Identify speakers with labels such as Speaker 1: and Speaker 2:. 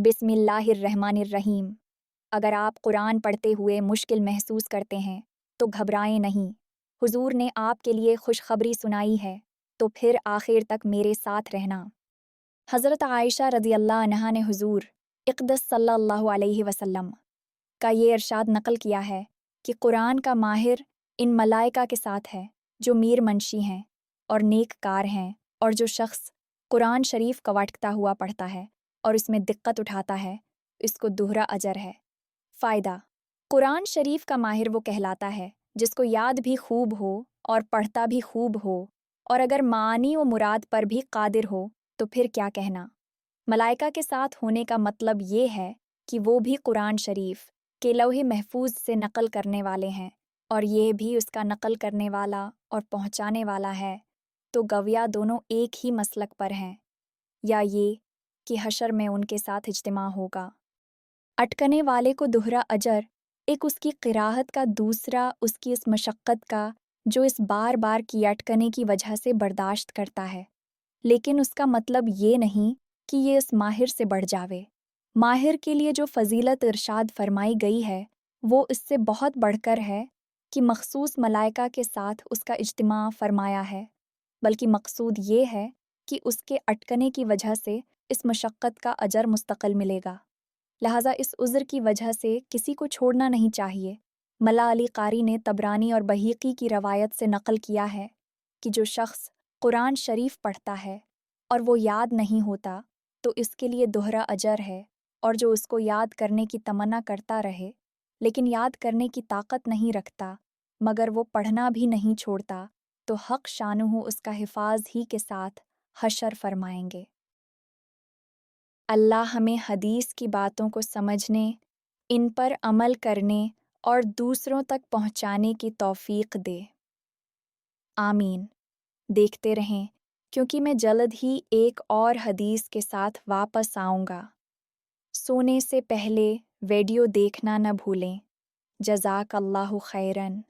Speaker 1: बिस्मिल्लाहिर्रहमानिर्रहीम। अगर आप कुरान पढ़ते हुए मुश्किल महसूस करते हैं तो घबराएं नहीं। हुजूर ने आपके लिए खुशखबरी सुनाई है, तो फिर आखिर तक मेरे साथ रहना। हज़रत आयशा रज़ियल्लाहु अन्हा ने हुजूर इक़दस सल्लल्लाहु अलैहि वसल्लम का ये इरशाद नकल किया है कि कुरान का माहिर इन मलाइका के साथ है जो मीर मंशी हैं और नेककार हैं, और जो शख्स कुरान शरीफ कवाटता हुआ पढ़ता है और इसमें दिक्कत उठाता है, इसको दोहरा अजर है। फ़ायदा: कुरान शरीफ का माहिर वो कहलाता है जिसको याद भी खूब हो और पढ़ता भी खूब हो, और अगर मानी व मुराद पर भी कादिर हो तो फिर क्या कहना। मलाइका के साथ होने का मतलब ये है कि वो भी कुरान शरीफ के लौहे महफूज से नकल करने वाले हैं, और ये भी उसका नकल करने वाला और पहुँचाने वाला है। तो गविया दोनों एक ही मसलक पर हैं, या ये कि हशर में उनके साथ इज्तिमा होगा। अटकने वाले को दोहरा अजर, एक उसकी क़िराअत का, दूसरा उसकी इस मशक्क़त का जो इस बार बार की अटकने की वजह से बर्दाश्त करता है। लेकिन उसका मतलब ये नहीं कि ये इस माहिर से बढ़ जावे। माहिर के लिए जो फ़जीलत इरशाद फरमाई गई है वो इससे बहुत बढ़कर है कि मखसूस मलाइका के साथ उसका इज्तिमा फरमाया है, बल्कि मकसूद ये है कि उसके अटकने की वजह से इस मशक्क़त का अजर मुस्तकिल मिलेगा। लिहाजा इस उज़्र की वजह से किसी को छोड़ना नहीं चाहिए। मल्ला अली कारी ने तबरानी और बहीक़ी की रवायत से नकल किया है कि जो शख्स कुरान शरीफ पढ़ता है और वो याद नहीं होता तो इसके लिए दोहरा अजर है, और जो उसको याद करने की तमन्ना करता रहे लेकिन याद करने की ताकत नहीं रखता मगर वो पढ़ना भी नहीं छोड़ता, तो हक़ शानुहु उसका हिफाज ही के साथ हशर फरमाएंगे। अल्लाह हमें हदीस की बातों को समझने, इन पर अमल करने और दूसरों तक पहुँचाने की तौफ़ीक़ दे। आमीन। देखते रहें, क्योंकि मैं जल्द ही एक और हदीस के साथ वापस आऊँगा। सोने से पहले वीडियो देखना न भूलें। जज़ाकल्लाहु खैरन।